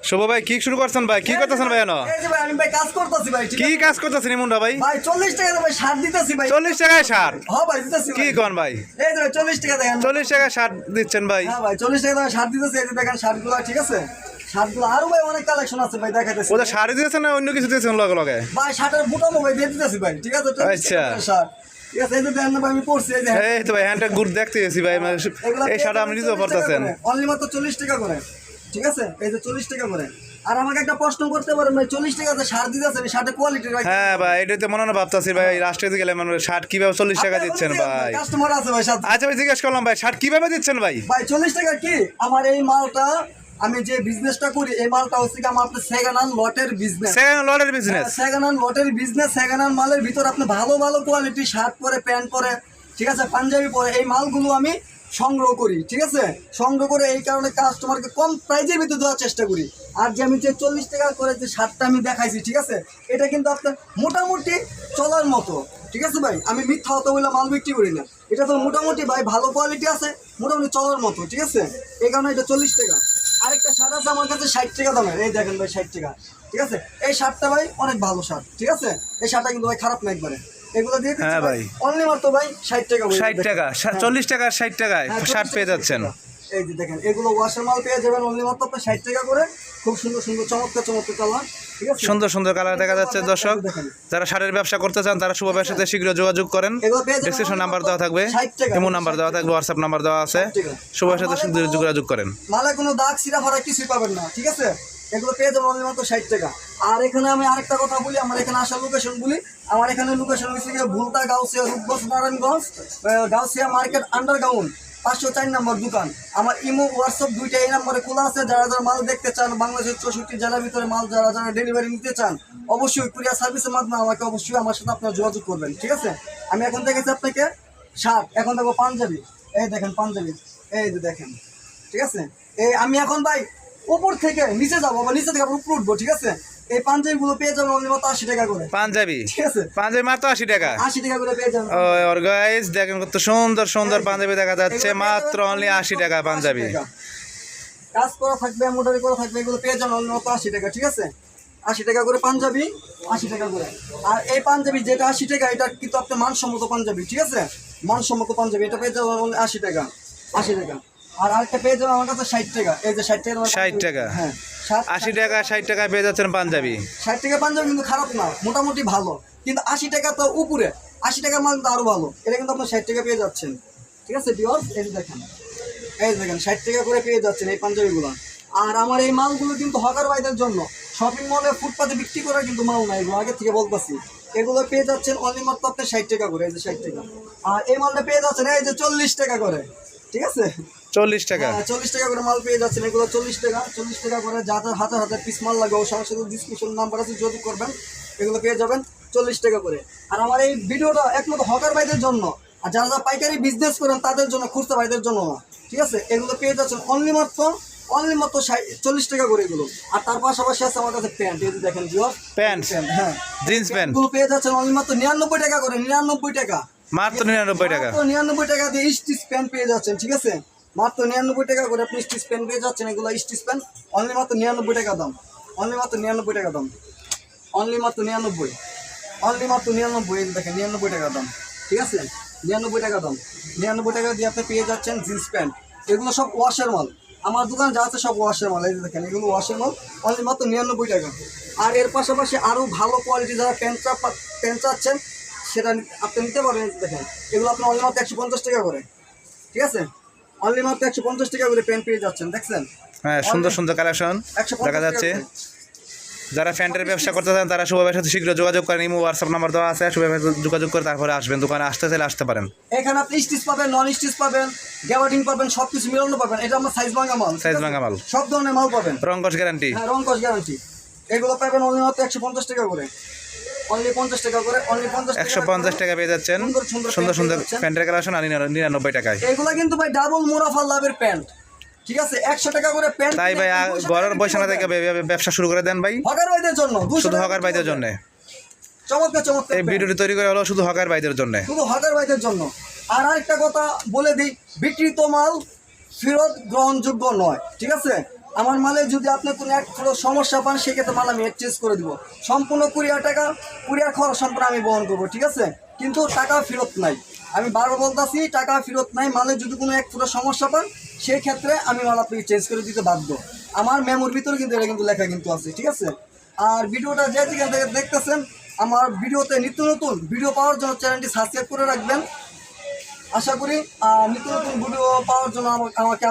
শুভ ভাই কি শুরু করছেন ভাই? কি করতেছেন ভাই? এনো এই যে ভাই আমি ভাই কাজ করতেছি ভাই। কি কাজ করতেছেন ইমুনটা ভাই? ভাই 40 টাকা ভাই সার দিতেছি ভাই। 40 টাকায় সার? হ্যাঁ ভাই দিতেছি। কি কোন ভাই? এই যে ভাই 40 টাকা দেখেন। 40 টাকায় সার দিচ্ছেন ভাই? হ্যাঁ ভাই 40 টাকা সার দিতেছি। এই যে দেখেন সারগুলো, ঠিক আছে? সারগুলো আরো ভাই অনেক কালেকশন আছে ভাই, দেখাইতেছি। ওটা সারই দিয়েছেন না অন্য কিছু দিয়েছেন লগে লগে? ভাই শার্টের বুটামও ভাই দিয়ে দিতেছি ভাই, ঠিক আছে? 40 আচ্ছা। টাকা সার, ঠিক আছে? এই যে দেখেন না ভাই আমি পড়ছি, এই যে এই তো ভাই হ্যান্ডটা গুড় দেখতে গেছি ভাই, এই সারটা আপনি নিজেও পড়তেছেন। অনলি মাত্র 40 টাকা করে, ঠিক আছে? এই যে 40 টাকা করে। আর আমাকে একটা প্রশ্ন করতে পারেন ভাই, 40 টাকাতে সার দিতেছেন, শার্টের কোয়ালিটি ভাই? হ্যাঁ ভাই এটাতে মনে হয় ভাবতেছি ভাই রাষ্ট্রে গেলে মানে শার্ট কিভাবে 40 টাকা দিচ্ছেন ভাই? কাস্টমার আছে ভাই সাথে। আচ্ছা ভাই জিজ্ঞেস করলাম ভাই শার্ট কিভাবে দিচ্ছেন ভাই? ভাই 40 টাকা কি? আমার এই মালটা, আমি যে বিজনেসটা করি, এই মালটা হচ্ছে কি আমার আপনার সেকেন্ড হ্যান্ড লটের বিজনেস। সেকেন্ড লটের বিজনেস? সেকেন্ড হ্যান্ড লটের বিজনেস। সেকেন্ড হ্যান্ড মালের ভিতর আপনি ভালো ভালো কোয়ালিটি শার্ট পরে, প্যান্ট পরে, ঠিক আছে, পাঞ্জাবি পরে, এই মালগুলো আমি সংগ্রহ করি, ঠিক আছে? সংগ্রহ করে এই কারণে কাস্টমারকে কম প্রাইজের ভিতরে দেওয়ার চেষ্টা করি। আর যে আমি যে 40 টাকা করে যে শার্টটা আমি দেখাইছি, ঠিক আছে, এটা কিন্তু আপনার মোটামুটি চলার মতো, ঠিক আছে ভাই? আমি মিথ্যা হতে বলে মাল বিক্রি করি না। এটা তো মোটামুটি ভাই ভালো কোয়ালিটি আছে, মোটামুটি চলার মতো, ঠিক আছে? এই কারণে এটা 40 টাকা। আরেকটা শার্ট আছে আমার কাছে 60 টাকা দামের, এই দেখেন ভাই 60 টাকা, ঠিক আছে? এই শার্টটা ভাই অনেক ভালো শার্ট, ঠিক আছে? এই শার্টটা কিন্তু ভাই খারাপ না একবারে। এগুলো দিয়ে দিচ্ছি ভাই অনলি মাত্র ভাই 60 টাকা। 60 টাকা? 40 টাকা 60 টাকায় শার্ট পেয়ে যাচ্ছেন? এই যে দেখেন এগুলো ওয়াশের মাল পেয়ে যাবেন অনলি মাত্র 60 টাকা করে। খুব সুন্দর সুন্দর চমৎকার চমৎকার কালার, ঠিক আছে? সুন্দর সুন্দর কালার দেখা যাচ্ছে দর্শক। যারা শাড়ির ব্যবসা করতে চান তারা শুভ ভাইয়ের সাথে শীঘ্র যোগাযোগ করেন। ডেসক্রিপশন নাম্বার দেওয়া থাকবে, ইমো নাম্বার দেওয়া থাকবে, হোয়াটসঅ্যাপ নাম্বার দেওয়া আছে। শুভ ভাইয়ের সাথে শীঘ্র যোগাযোগ করেন। মালে কোনো দাগ সিরা ফারা কিছুই পাবেন না, ঠিক আছে? এগুলো পেয়ে যাবেন অনলি মাত্র 60 টাকা। আর এখানে আমি আরেকটা কথা বলি, আমার এখানে আসার লোকেশন বলি। আমার এখানে লোকেশন হচ্ছে গিয়ে ভুলতা, গাউসিয়া, রূপগঞ্জ, নারায়ণগঞ্জ, গাউসিয়া মার্কেট আন্ডারগ্রাউন্ড 504 নম্বর দোকান। আমার ইমো হোয়াটসঅ্যাপ দুইটা এই নম্বরে খোলা আছে। যারা যারা মাল দেখতে চান, বাংলাদেশের 64 জেলার ভিতরে মাল যারা যারা ডেলিভারি নিতে চান, অবশ্যই কুরিয়ার সার্ভিসের মাধ্যমে আমাকে অবশ্যই আমার সাথে আপনারা যোগাযোগ করবেন, ঠিক আছে? আমি এখন দেখেছি আপনাকে শার্ট, এখন দেখবো পাঞ্জাবি। এই দেখেন পাঞ্জাবি, এই যে দেখেন, ঠিক আছে? এই আমি এখন ভাই উপর থেকে নিচে যাবো বা নিচে থেকে উপর উঠবো, ঠিক আছে? এই পাঞ্জাবি গুলো পেয়ে যাবেন অনলি মাত্র 80 টাকা করে। পাঞ্জাবি? ঠিক আছে, পাঞ্জাবি মাত্র 80 টাকা? 80 টাকা করে পেয়ে যাবেন। ওর গাইস দেখেন কত সুন্দর সুন্দর পাঞ্জাবি দেখা যাচ্ছে, মাত্র অনলি 80 টাকা পাঞ্জাবি। কাজ করা থাকবে, এমব্রয়ডারি করা থাকবে, এগুলো পেয়ে যাবেন অনলি মাত্র 80 টাকা, ঠিক আছে? 80 টাকা করে পাঞ্জাবি, 80 টাকা করে। আর এই পাঞ্জাবি যেটা 80 টাকা, এটা কিন্তু আপনার মানসম্মত পাঞ্জাবি, ঠিক আছে? মানসম্মত পাঞ্জাবি, এটা পেয়ে যাবেন অনলি 80 টাকা, 80 টাকা। আর আরেকটা পেয়ে যাবেন আমার কাছে 60 টাকা, এই যে 60 টাকা। 60 টাকা? হ্যাঁ 80 টাকা 60 টাকায় পেয়ে যাচ্ছেন পাঞ্জাবি। 60 টাকা পাঞ্জাবি কিন্তু খারাপ না, মোটামুটি ভালো। কিন্তু 80 টাকা তো উপরে, 80 টাকার মাল কিন্তু আরো ভালো। এটা কিন্তু আপনার 60 টাকা পেয়ে যাচ্ছেন, ঠিক আছে ভিউয়ার্স? এই যে দেখেন, এই দেখেন 60 টাকা করে পেয়ে যাচ্ছেন এই পাঞ্জাবিগুলো। আর আমার এই মালগুলো কিন্তু হকার ভাইদের জন্য, শপিং মলে ফুটপাতে বিক্রি করার কিন্তু মাল না, এগুলো আগে থেকে বলতেছি। এগুলো পেয়ে যাচ্ছেন অনলি মাত্র আপনার 60 টাকা করে, এই যে 60 টাকা। আর এই মালটা পেয়ে যাচ্ছেন এই যে 40 টাকা করে, ঠিক আছে? 40 টাকা? 40 টাকা করে মাল পেয়ে যাচ্ছেন। এগুলো 40 টাকা, 40 টাকা করে। যাদের হাজার হাজার পিস মাল লাগে ও সবার সাথে ডিসক্রিপশন নাম্বার আছে, যোগাযোগ করবেন। এগুলো পেয়ে যাবেন 40 টাকা করে। আর আমার এই ভিডিওটা একমাত্র হকার ভাইদের জন্য, আর যারা যারা পাইকারি বিজনেস করেন তাদের জন্য, খুচরা ভাইদের জন্য না, ঠিক আছে? এগুলো পেয়ে যাচ্ছেন অনলি মাত্র 40 টাকা করে এগুলো। আর তার পাশাপাশি আছে আমার কাছে প্যান্ট, এই যে দেখেন প্যান্ট, হ্যাঁ জিন্স প্যান্ট এগুলো পেয়ে যাচ্ছেন অনলি মাত্র 99 টাকা করে, 99 টাকা, মাত্র 99 টাকা। 99 টাকা দিয়ে স্টিচ প্যান্ট পেয়ে যাচ্ছেন, ঠিক আছে? মাত্র 99 টাকা করে আপনি স্টিচ প্যান্ট পেয়ে যাচ্ছেন। এগুলো স্টিচ প্যান্ট অনলি মাত্র 99 টাকা দাম, অনলি মাত্র 99 টাকা দাম, অনলি মাত্র 99, অনলি মাত্র 99। এই দেখেন 99 টাকা দাম, ঠিক আছে? 99 টাকা দাম, 99 টাকা দিয়ে আপনি পেয়ে যাচ্ছেন জিন্স প্যান্ট। এগুলো সব ওয়াশের মাল, আমার দোকানে যা আছে সব ওয়াশের মাল। এই যে দেখেন এগুলো ওয়াশের মাল, অনলি মাত্র 99 টাকা। আর এর পাশাপাশি আরও ভালো কোয়ালিটি যারা প্যান্ট চাচ্ছেন সেটা আপনি নিতে পারবেন। দেখেন এগুলো আপনার অনলি মাত্র 150 টাকা করে, ঠিক আছে? অনলি মাত্র 150 টাকা করে প্যান্ট পেয়ে যাচ্ছেন, দেখছেন? হ্যাঁ সুন্দর সুন্দর কালেকশন দেখা যাচ্ছে। যারা প্যান্টের ব্যবসা করতে চান তারা শুভ ভাইয়ের সাথে শীঘ্র যোগাযোগ করেন। ইমো হোয়াটসঅ্যাপ নাম্বার দেওয়া আছে, শুভ ভাইয়ের সাথে যোগাযোগ করে তারপরে আসবেন। দোকানে আসতে চাইলে আসতে পারেন। এখানে আপনি স্টিচ পাবেন, নন স্টিচ পাবেন, গ্যাবার্ডিং পাবেন, সব কিছু মিলানো পাবেন। এটা আমার সাইজ ভাঙা মাল, সাইজ ভাঙা মাল, সব ধরনের মাল পাবেন, রংকশ গ্যারান্টি। হ্যাঁ রংকশ গ্যারান্টি। এগুলো পাবেন অনলি মাত্র 150 টাকা করে, অনলি 50 টাকা করে, অনলি 150 টাকা পেয়ে যাচ্ছেন সুন্দর সুন্দর প্যান্টের কালেকশন। আর 99 টাকায় এগুলো কিন্তু ভাই ডাবল মুনাফা লাভের প্যান্ট, ঠিক আছে? 100 টাকা করে প্যান্ট। তাই ভাই ঘরের বৈশাখা থেকে ব্যবসা শুরু করে দেন ভাই, হকার ভাইদের জন্য, শুধু হকার ভাইদের জন্য। চমৎকার চমৎকার এই ভিডিওটি তৈরি করা হলো শুধু হকার ভাইদের জন্য, শুধু হকার ভাইদের জন্য। আর আরেকটা কথা বলে দিই, বিক্রিত মাল ফেরত গ্রহণযোগ্য নয়, ঠিক আছে? আমার মালে যদি আপনি কোনো এক সমস্যা পান সেক্ষেত্রে মাল আমি এক্সচেঞ্জ করে দিব, সম্পূর্ণ কুরিয়ার খরচ সম্পূর্ণ আমি বহন করবো, ঠিক আছে? কিন্তু টাকা ফেরত নাই, আমি বারবার বলতেছি টাকা ফেরত নাই। মালে যদি কোনো এক সমস্যা পান সেই ক্ষেত্রে আমি মাল আপনাকে চেঞ্জ করে দিতে বাধ্য। আমার মেমোর ভিতরে কিন্তু এটা কিন্তু লেখা কিন্তু আছে, ঠিক আছে? আর ভিডিওটা যে যেখান থেকে দেখতেছেন, আমার ভিডিওতে নিত্য নতুন ভিডিও পাওয়ার জন্য চ্যানেলটি সাবস্ক্রাইব করে রাখবেন। আশা করি নিত্য নতুন ভিডিও পাওয়ার জন্য আমাকে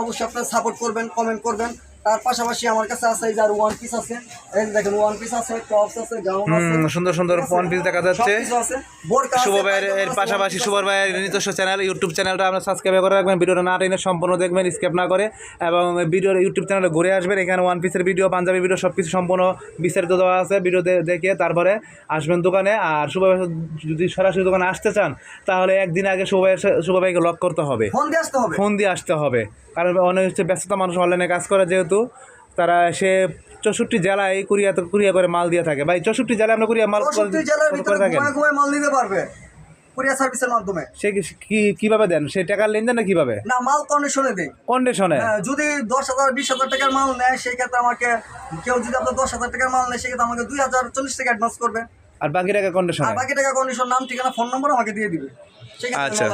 অবশ্যই আপনারা সাপোর্ট করবেন, কমেন্ট করবেন। তার পাশাপাশি আমার কাছে আছে এই যে আর ওয়ান পিস আছে, এই দেখেন ওয়ান পিস আছে, টপস আছে, গাউন আছে, সুন্দর সুন্দর ওয়ান পিস দেখা যাচ্ছে। সবকিছু আছে, বোরকা আছে। শুভ ভাইয়ের এর পাশাপাশি শুভ ভাইয়ের নিজস্ব চ্যানেল, ইউটিউব চ্যানেলটা আপনার সাবস্ক্রাইব করে রাখবেন, ভিডিওটা না টেনে সম্পূর্ণ দেখবেন, স্কিপ না করে, এবং ভিডিওর ইউটিউব চ্যানেলে ঘুরে আসবেন। এখানে ওয়ান পিসের ভিডিও, পাঞ্জাবি ভিডিও সব কিছু সম্পূর্ণ বিস্তারিত দেওয়া আছে। ভিডিও দেখে তারপরে আসবেন দোকানে। আর শুভ ভাই যদি সরাসরি দোকানে আসতে চান তাহলে একদিন আগে শুভ ভাইকে লক করতে হবে, ফোন দিয়ে আসতে হবে, কারণ অনেক হচ্ছে ব্যস্ততা মানুষ অনলাইনে কাজ করে, যেহেতু তারা সে 64 জেলায় কুরিয়া করে মাল দিয়ে থাকে। ভাই 64 জেলায় আমরা কুরিয়া মাল করে থাকেন, মাল নিতে পারবে কুরিয়ার সার্ভিসের মাধ্যমে। সে কিভাবে দেন? সে টাকার লেনদেন না কিভাবে? না, মাল কন্ডিশনে দেয়। কন্ডিশনে? যদি 10,000 20,000 টাকার মাল নেয় সেই ক্ষেত্রে আমাকে, কেউ যদি আপনার 10,000 টাকার মাল নেয় সেক্ষেত্রে আমাকে 2,040 টাকা অ্যাডভান্স করবে, আর বাকি টাকা কন্ডিশনে। আর বাকি টাকা কন্ডিশন, নাম, ঠিকানা, ফোন নম্বর আমাকে দিয়ে দিবে। আচ্ছা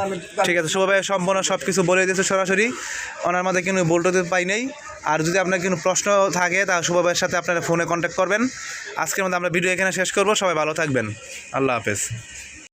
ঠিক আছে, শুভ ভাই সম্পূর্ণ সব কিছু বলে দিয়েছে সরাসরি, ওনার মধ্যে কিন্তু বলতে পাই নাই। আর যদি আপনার কোনো প্রশ্ন থাকে তা শুভ ভাইয়ের সাথে আপনারা ফোনে কন্ট্যাক্ট করবেন। আজকের মধ্যে আমরা ভিডিও এখানে শেষ করব। সবাই ভালো থাকবেন, আল্লাহ হাফেজ।